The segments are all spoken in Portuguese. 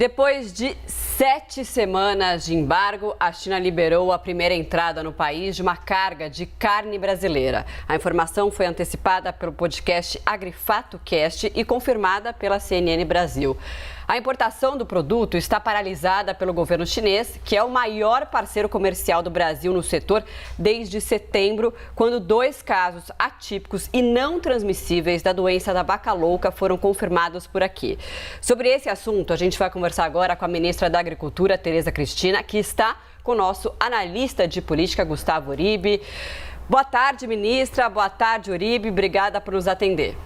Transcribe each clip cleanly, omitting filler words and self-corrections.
Depois de 7 semanas de embargo, a China liberou a primeira entrada no país de uma carga de carne brasileira. A informação foi antecipada pelo podcast AgriFatoCast e confirmada pela CNN Brasil. A importação do produto está paralisada pelo governo chinês, que é o maior parceiro comercial do Brasil no setor desde setembro, quando 2 casos atípicos e não transmissíveis da doença da vaca louca foram confirmados por aqui. Sobre esse assunto, a gente vai conversar agora com a ministra da Agricultura, Tereza Cristina, que está com o nosso analista de política, Gustavo Uribe. Boa tarde, ministra. Boa tarde, Uribe. Obrigada por nos atender.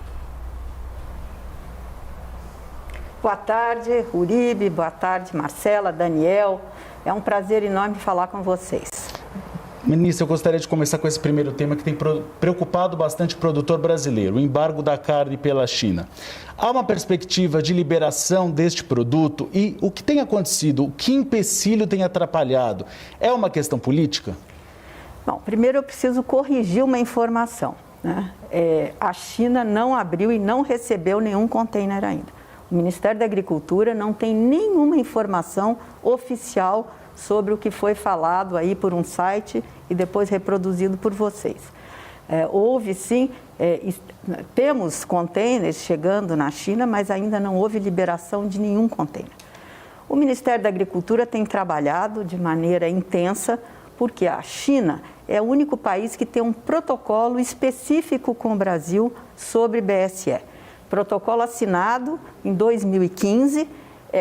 Boa tarde, Uribe. Boa tarde, Marcela, Daniel. É um prazer enorme falar com vocês. Ministra, eu gostaria de começar com esse primeiro tema que tem preocupado bastante o produtor brasileiro, o embargo da carne pela China. Há uma perspectiva de liberação deste produto e o que tem acontecido, o que empecilho tem atrapalhado? É uma questão política? Bom, primeiro eu preciso corrigir uma informação, né? A China não abriu e não recebeu nenhum container ainda. O Ministério da Agricultura não tem nenhuma informação oficial sobre o que foi falado aí por um site e depois reproduzido por vocês. Houve sim, temos containers chegando na China, mas ainda não houve liberação de nenhum container. O Ministério da Agricultura tem trabalhado de maneira intensa, porque a China é o único país que tem um protocolo específico com o Brasil sobre BSE. Protocolo assinado em 2015,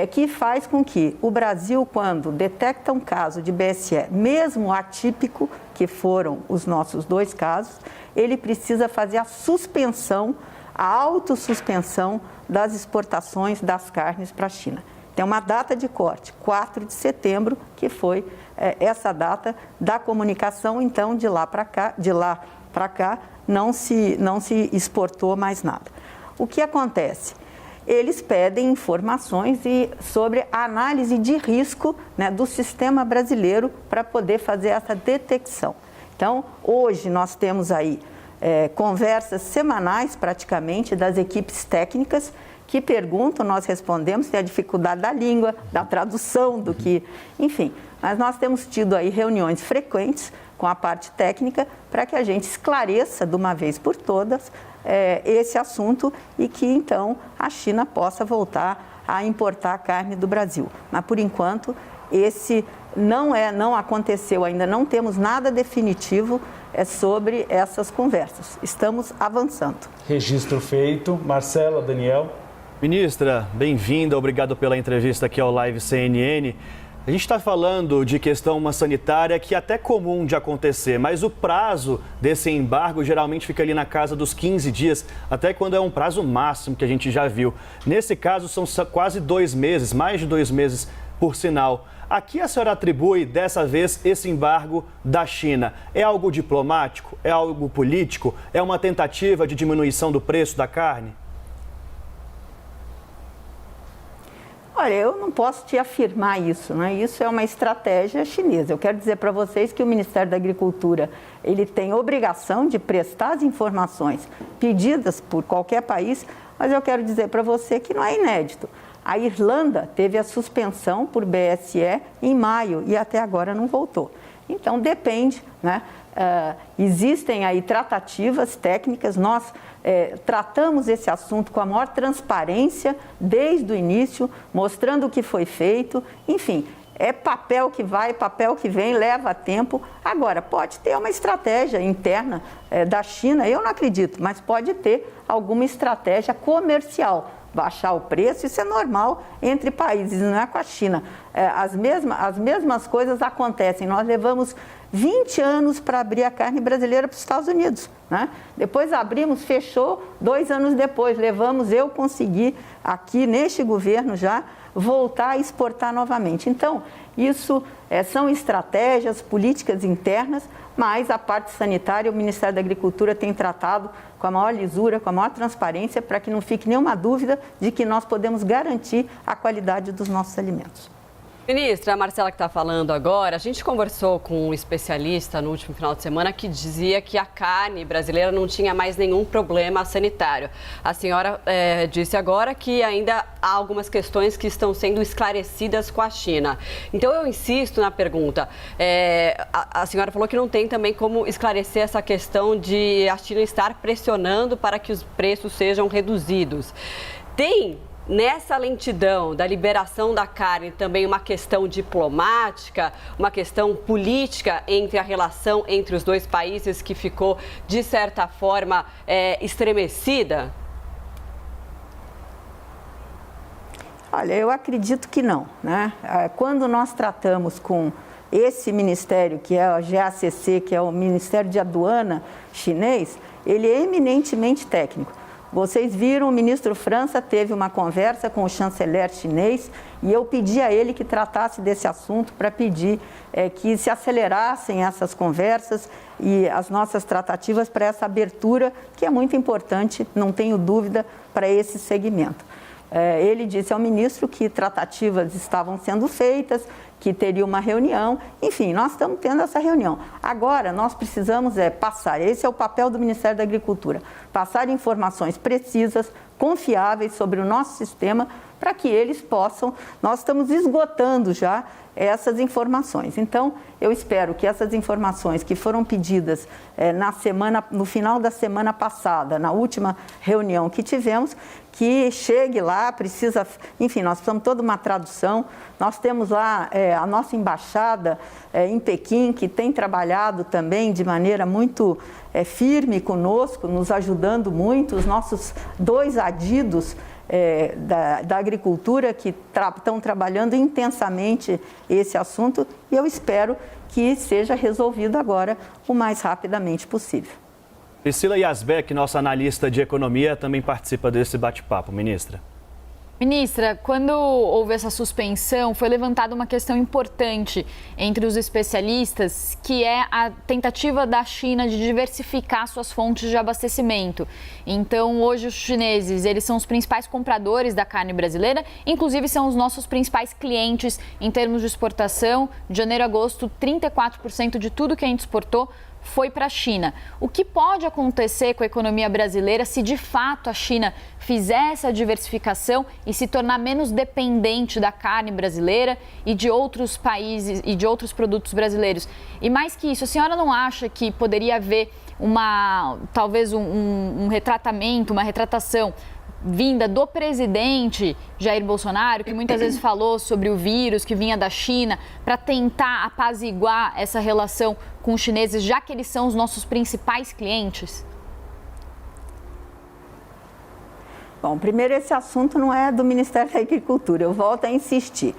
que faz com que o Brasil, quando detecta um caso de BSE, mesmo atípico, que foram os nossos 2 casos, ele precisa fazer a suspensão, a autossuspensão das exportações das carnes para a China. Tem uma data de corte, 4 de setembro, que foi essa data da comunicação, então de lá para cá não se exportou mais nada. O que acontece? Eles pedem informações sobre a análise de risco, né, do sistema brasileiro para poder fazer essa detecção. Então, hoje nós temos aí conversas semanais praticamente das equipes técnicas que perguntam, nós respondemos, tem a dificuldade da língua, da tradução, do que, enfim. Mas nós temos tido aí reuniões frequentes com a parte técnica para que a gente esclareça de uma vez por todas esse assunto e que então a China possa voltar a importar carne do Brasil. Mas por enquanto esse não aconteceu ainda, não temos nada definitivo sobre essas conversas. Estamos avançando. Registro feito. Marcela, Daniel. Ministra, bem-vinda, obrigado pela entrevista aqui ao Live CNN. A gente está falando de questão sanitária que é até comum de acontecer, mas o prazo desse embargo geralmente fica ali na casa dos 15 dias, até quando é um prazo máximo que a gente já viu. Nesse caso, são quase 2 meses, mais de 2 meses, por sinal. A que a senhora atribui, dessa vez, esse embargo da China? É algo diplomático? É algo político? É uma tentativa de diminuição do preço da carne? Olha, eu não posso te afirmar isso, né? Isso é uma estratégia chinesa. Eu quero dizer para vocês que o Ministério da Agricultura, ele tem obrigação de prestar as informações pedidas por qualquer país, mas eu quero dizer para você que não é inédito. A Irlanda teve a suspensão por BSE em maio e até agora não voltou. Então, depende, né? Existem aí tratativas técnicas, nós tratamos esse assunto com a maior transparência desde o início, mostrando o que foi feito, enfim, é papel que vai, papel que vem, leva tempo. Agora, pode ter uma estratégia interna da China, eu não acredito, mas pode ter alguma estratégia comercial, baixar o preço, isso é normal entre países, não é com a China. As mesmas coisas acontecem, nós levamos 20 anos para abrir a carne brasileira para os Estados Unidos, né? Depois abrimos, fechou, 2 anos depois, eu consegui aqui neste governo já voltar a exportar novamente. Então, isso são estratégias, políticas internas, mas a parte sanitária, o Ministério da Agricultura tem tratado com a maior lisura, com a maior transparência, para que não fique nenhuma dúvida de que nós podemos garantir a qualidade dos nossos alimentos. Ministra, a Marcela que está falando agora, a gente conversou com um especialista no último final de semana que dizia que a carne brasileira não tinha mais nenhum problema sanitário. A senhora disse agora que ainda há algumas questões que estão sendo esclarecidas com a China. Então eu insisto na pergunta, a senhora falou que não tem também como esclarecer essa questão de a China estar pressionando para que os preços sejam reduzidos. Tem nessa lentidão da liberação da carne também uma questão diplomática, uma questão política entre a relação entre os dois países que ficou, de certa forma, estremecida? Olha, eu acredito que não, né? Quando nós tratamos com esse ministério, que é o GACC, que é o Ministério de Aduana chinês, ele é eminentemente técnico. Vocês viram, o ministro França teve uma conversa com o chanceler chinês e eu pedi a ele que tratasse desse assunto para pedir que se acelerassem essas conversas e as nossas tratativas para essa abertura, que é muito importante, não tenho dúvida, para esse segmento. Ele disse ao ministro que tratativas estavam sendo feitas, que teria uma reunião, enfim, nós estamos tendo essa reunião. Agora, nós precisamos passar, esse é o papel do Ministério da Agricultura, passar informações precisas, confiáveis sobre o nosso sistema, para que eles possam, nós estamos esgotando já essas informações. Então, eu espero que essas informações que foram pedidas no final da semana passada, na última reunião que tivemos, que chegue lá, enfim, nós precisamos toda uma tradução. Nós temos lá a nossa embaixada em Pequim, que tem trabalhado também de maneira muito firme conosco, nos ajudando muito, os nossos 2 adidos da agricultura que estão trabalhando intensamente esse assunto, e eu espero que seja resolvido agora o mais rapidamente possível. Priscila Yazbek, nossa analista de economia, também participa desse bate-papo, ministra. Ministra, quando houve essa suspensão, foi levantada uma questão importante entre os especialistas, que é a tentativa da China de diversificar suas fontes de abastecimento. Então, hoje os chineses, eles são os principais compradores da carne brasileira, inclusive são os nossos principais clientes em termos de exportação. De janeiro a agosto, 34% de tudo que a gente exportou foi para a China. O que pode acontecer com a economia brasileira se de fato a China fizer essa diversificação e se tornar menos dependente da carne brasileira e de outros países e de outros produtos brasileiros? E mais que isso, a senhora não acha que poderia haver talvez um retratamento, uma retratação vinda do presidente Jair Bolsonaro, que muitas vezes falou sobre o vírus que vinha da China, para tentar apaziguar essa relação com os chineses, já que eles são os nossos principais clientes? Bom, primeiro, esse assunto não é do Ministério da Agricultura, eu volto a insistir.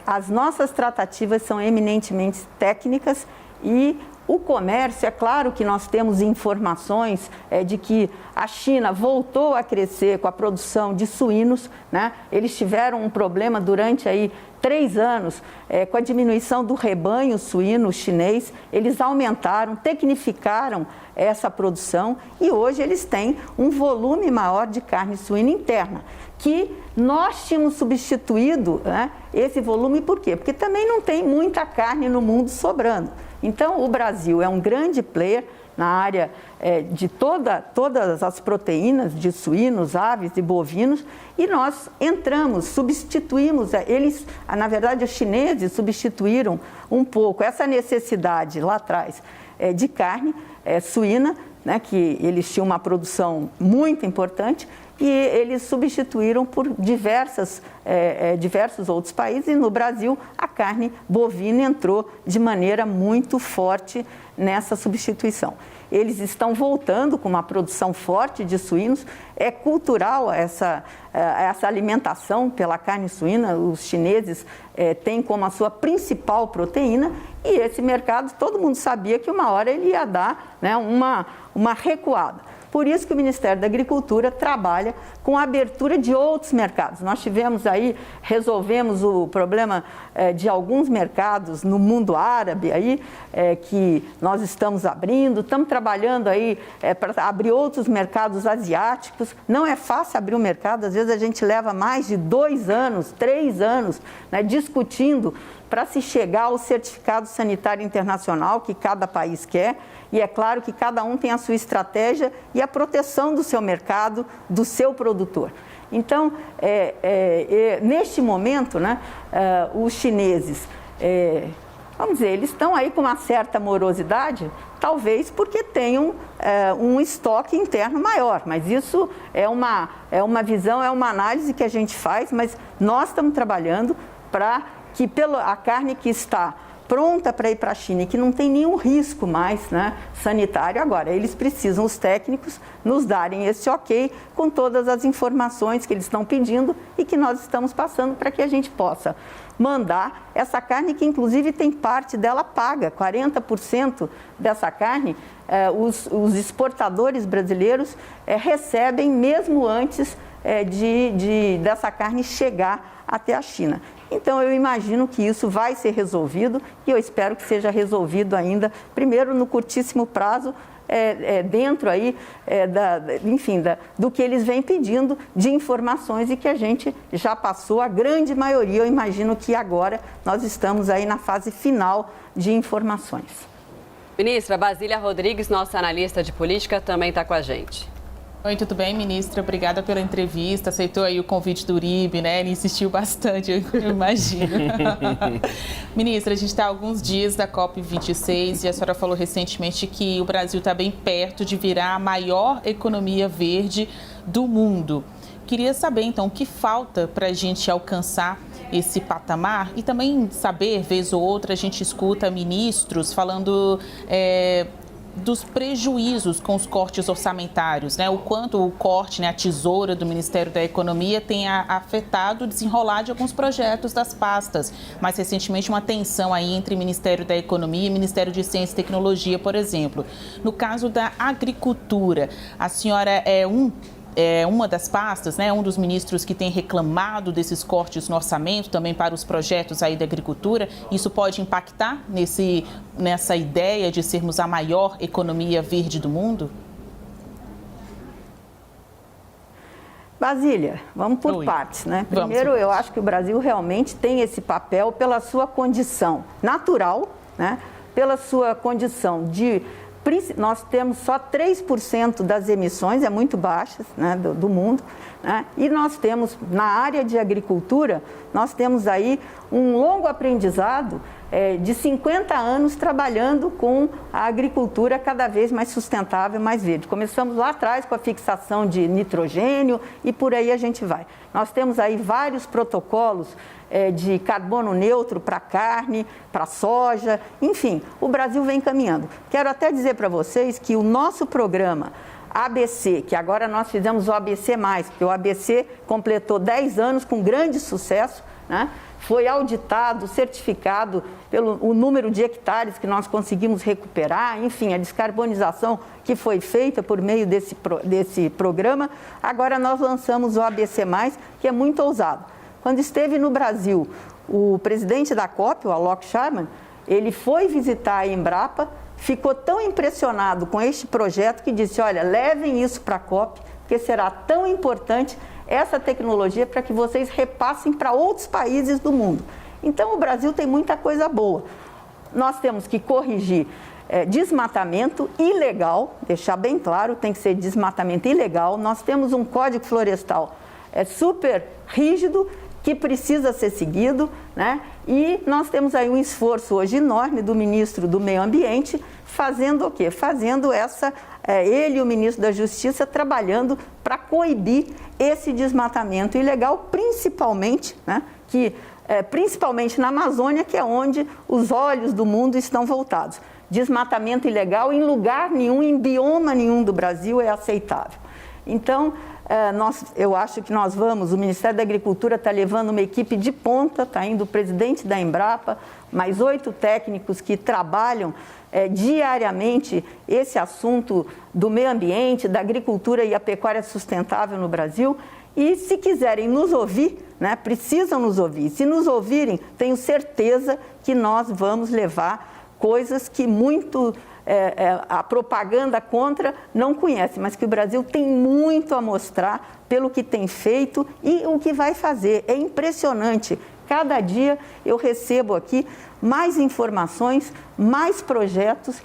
As nossas tratativas são eminentemente técnicas e o comércio, é claro que nós temos informações de que a China voltou a crescer com a produção de suínos, né? Eles tiveram um problema durante 3 anos com a diminuição do rebanho suíno chinês. Eles aumentaram, tecnificaram essa produção e hoje eles têm um volume maior de carne suína interna, que nós tínhamos substituído, né, esse volume. Por quê? Porque também não tem muita carne no mundo sobrando. Então, o Brasil é um grande player na área de todas as proteínas de suínos, aves e bovinos, e nós substituímos, na verdade, os chineses substituíram um pouco essa necessidade lá atrás de carne suína, né, que eles tinham uma produção muito importante, e eles substituíram por diversos outros países, e no Brasil a carne bovina entrou de maneira muito forte nessa substituição. Eles estão voltando com uma produção forte de suínos, é cultural essa alimentação pela carne suína, os chineses têm como a sua principal proteína, e esse mercado, todo mundo sabia que uma hora ele ia dar, né, uma recuada. Por isso que o Ministério da Agricultura trabalha com a abertura de outros mercados. Nós resolvemos o problema de alguns mercados no mundo árabe aí, que nós estamos abrindo, estamos trabalhando aí para abrir outros mercados asiáticos. Não é fácil abrir um mercado, às vezes a gente leva mais de 2 anos, 3 anos, né, discutindo para se chegar ao certificado sanitário internacional que cada país quer. E é claro que cada um tem a sua estratégia e a proteção do seu mercado, do seu produtor. Então, neste momento, né, os chineses, vamos dizer, eles estão aí com uma certa morosidade, talvez porque tenham um estoque interno maior, mas isso é uma visão, é uma análise que a gente faz, mas nós estamos trabalhando para que a carne que está pronta para ir para a China e que não tem nenhum risco mais, né, sanitário, agora eles precisam, os técnicos, nos darem esse ok com todas as informações que eles estão pedindo e que nós estamos passando para que a gente possa mandar essa carne, que inclusive tem parte dela paga, 40% dessa carne, os exportadores brasileiros recebem mesmo antes dessa carne chegar até a China. Então, eu imagino que isso vai ser resolvido e eu espero que seja resolvido ainda, primeiro, no curtíssimo prazo, dentro aí, do que eles vêm pedindo de informações e que a gente já passou, a grande maioria. Eu imagino que agora nós estamos aí na fase final de informações. Ministra, Basília Rodrigues, nossa analista de política, também está com a gente. Oi, tudo bem, ministra? Obrigada pela entrevista. Aceitou aí o convite do Uribe, né? Ele insistiu bastante, eu imagino. Ministra, a gente está há alguns dias da COP26 e a senhora falou recentemente que o Brasil está bem perto de virar a maior economia verde do mundo. Queria saber, então, o que falta para a gente alcançar esse patamar e também saber, vez ou outra, a gente escuta ministros falando dos prejuízos com os cortes orçamentários, né? O quanto o corte, né, a tesoura do Ministério da Economia tem afetado o desenrolar de alguns projetos das pastas. Mais recentemente, uma tensão aí entre Ministério da Economia e Ministério de Ciência e Tecnologia, por exemplo. No caso da agricultura, a senhora é uma das pastas, né, um dos ministros que tem reclamado desses cortes no orçamento, também para os projetos aí da agricultura. Isso pode impactar nessa ideia de sermos a maior economia verde do mundo? Basília, vamos por partes, né? Primeiro, eu acho que o Brasil realmente tem esse papel pela sua condição natural, né? Pela sua condição de... Nós temos só 3% das emissões, é muito baixas, né, do mundo, né? E nós temos, na área de agricultura, nós temos aí um longo aprendizado de 50 anos trabalhando com a agricultura cada vez mais sustentável, mais verde. Começamos lá atrás com a fixação de nitrogênio e por aí a gente vai. Nós temos aí vários protocolos de carbono neutro para carne, para soja, enfim, o Brasil vem caminhando. Quero até dizer para vocês que o nosso programa ABC, que agora nós fizemos o ABC+, porque o ABC completou 10 anos com grande sucesso, né? Foi auditado, certificado pelo número de hectares que nós conseguimos recuperar, enfim, a descarbonização que foi feita por meio desse programa. Agora nós lançamos o ABC+, que é muito ousado. Quando esteve no Brasil, o presidente da COP, o Alok Sharma, ele foi visitar a Embrapa, ficou tão impressionado com este projeto que disse, olha, levem isso para a COP, porque será tão importante essa tecnologia para que vocês repassem para outros países do mundo. Então, o Brasil tem muita coisa boa. Nós temos que corrigir desmatamento ilegal, deixar bem claro, tem que ser desmatamento ilegal. Nós temos um código florestal super rígido, que precisa ser seguido, né? E nós temos aí um esforço hoje enorme do ministro do Meio Ambiente, fazendo o quê? Fazendo ele e o ministro da Justiça trabalhando para coibir esse desmatamento ilegal, principalmente, né? Principalmente na Amazônia, que é onde os olhos do mundo estão voltados. Desmatamento ilegal em lugar nenhum, em bioma nenhum do Brasil é aceitável. Então, Eu acho que o Ministério da Agricultura está levando uma equipe de ponta, está indo o presidente da Embrapa, mais 8 técnicos que trabalham diariamente esse assunto do meio ambiente, da agricultura e a pecuária sustentável no Brasil. E se quiserem nos ouvir, né, precisam nos ouvir. Se nos ouvirem, tenho certeza que nós vamos levar coisas que a propaganda contra não conhece, mas que o Brasil tem muito a mostrar pelo que tem feito e o que vai fazer. É impressionante. Cada dia eu recebo aqui mais informações, mais projetos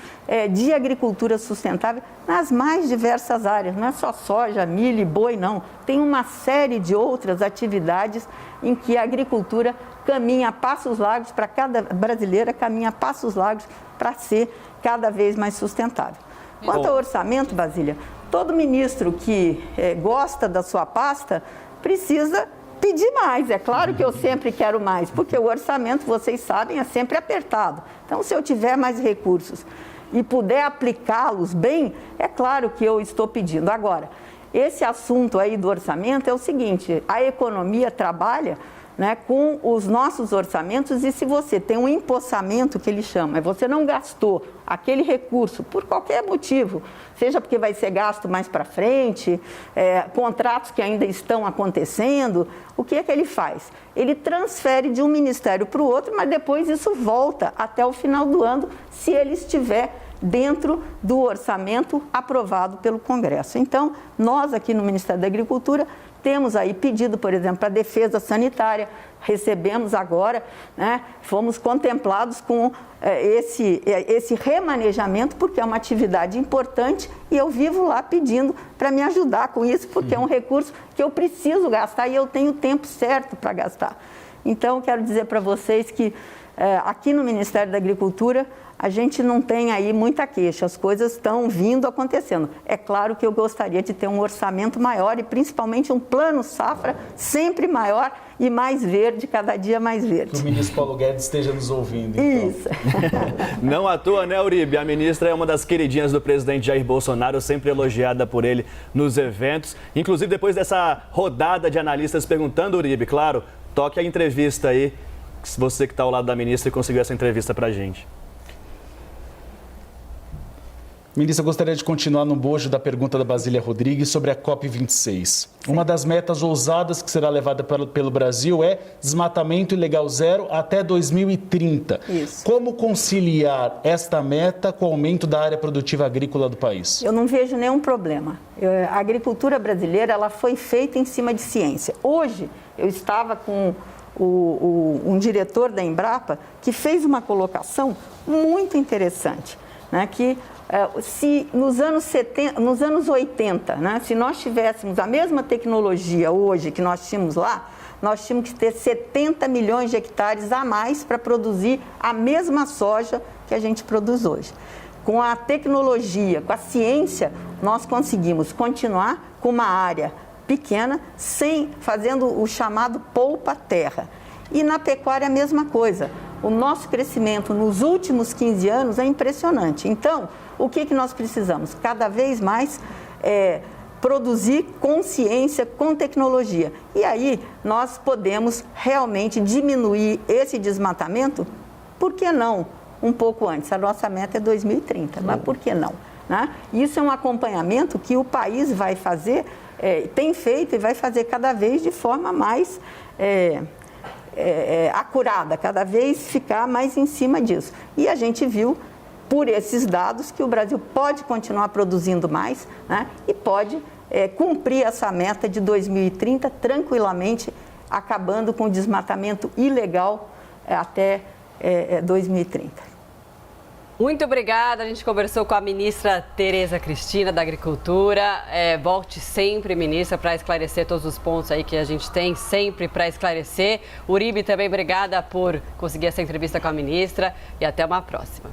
de agricultura sustentável nas mais diversas áreas. Não é só soja, milho e boi, não. Tem uma série de outras atividades em que a agricultura caminha a passos largos, para cada brasileira caminha a passos largos para ser cada vez mais sustentável. Quanto ao orçamento, Basília, todo ministro que gosta da sua pasta precisa pedir mais. É claro que eu sempre quero mais, porque o orçamento, vocês sabem, é sempre apertado. Então, se eu tiver mais recursos e puder aplicá-los bem, é claro que eu estou pedindo. Agora, esse assunto aí do orçamento é o seguinte: a economia trabalha, né, com os nossos orçamentos, e se você tem um empossamento, que ele chama, você não gastou aquele recurso por qualquer motivo, seja porque vai ser gasto mais para frente, contratos que ainda estão acontecendo, o que é que ele faz? Ele transfere de um ministério para o outro, mas depois isso volta até o final do ano, se ele estiver dentro do orçamento aprovado pelo Congresso. Então, nós aqui no Ministério da Agricultura temos aí pedido, por exemplo, para a defesa sanitária, recebemos agora, né, fomos contemplados com esse remanejamento, porque é uma atividade importante e eu vivo lá pedindo para me ajudar com isso, porque é um recurso que eu preciso gastar e eu tenho o tempo certo para gastar. Então, quero dizer para vocês que aqui no Ministério da Agricultura, a gente não tem aí muita queixa, as coisas estão vindo, acontecendo. É claro que eu gostaria de ter um orçamento maior e principalmente um plano safra sempre maior e mais verde, cada dia mais verde. Que o ministro Paulo Guedes esteja nos ouvindo, então. Isso. Não à toa, né, Uribe? A ministra é uma das queridinhas do presidente Jair Bolsonaro, sempre elogiada por ele nos eventos. Inclusive, depois dessa rodada de analistas perguntando, Uribe, claro, toque a entrevista aí, você que está ao lado da ministra e conseguiu essa entrevista para a gente. Ministra, eu gostaria de continuar no bojo da pergunta da Basília Rodrigues sobre a COP26. Uma das metas ousadas que será levada pelo Brasil é desmatamento ilegal zero até 2030. Isso. Como conciliar esta meta com o aumento da área produtiva agrícola do país? Eu não vejo nenhum problema. A agricultura brasileira ela foi feita em cima de ciência. Hoje, eu estava com um diretor da Embrapa que fez uma colocação muito interessante, né, que se nos anos 80, né, se nós tivéssemos a mesma tecnologia hoje que nós tínhamos lá, nós tínhamos que ter 70 milhões de hectares a mais para produzir a mesma soja que a gente produz hoje. Com a tecnologia, com a ciência, nós conseguimos continuar com uma área pequena, fazendo o chamado poupa-terra. E na pecuária a mesma coisa. O nosso crescimento nos últimos 15 anos é impressionante. Então, o que nós precisamos? Cada vez mais produzir com ciência, com tecnologia. E aí nós podemos realmente diminuir esse desmatamento, por que não? Um pouco antes. A nossa meta é 2030, mas por que não? Né? Isso é um acompanhamento que o país vai fazer, tem feito e vai fazer cada vez de forma mais acurada, cada vez ficar mais em cima disso. E a gente viu, por esses dados, que o Brasil pode continuar produzindo mais, né? E pode cumprir essa meta de 2030 tranquilamente, acabando com o desmatamento ilegal até 2030. Muito obrigada. A gente conversou com a ministra Tereza Cristina, da Agricultura. Volte sempre, ministra, para esclarecer todos os pontos aí que a gente tem sempre para esclarecer. Uribe, também obrigada por conseguir essa entrevista com a ministra e até uma próxima.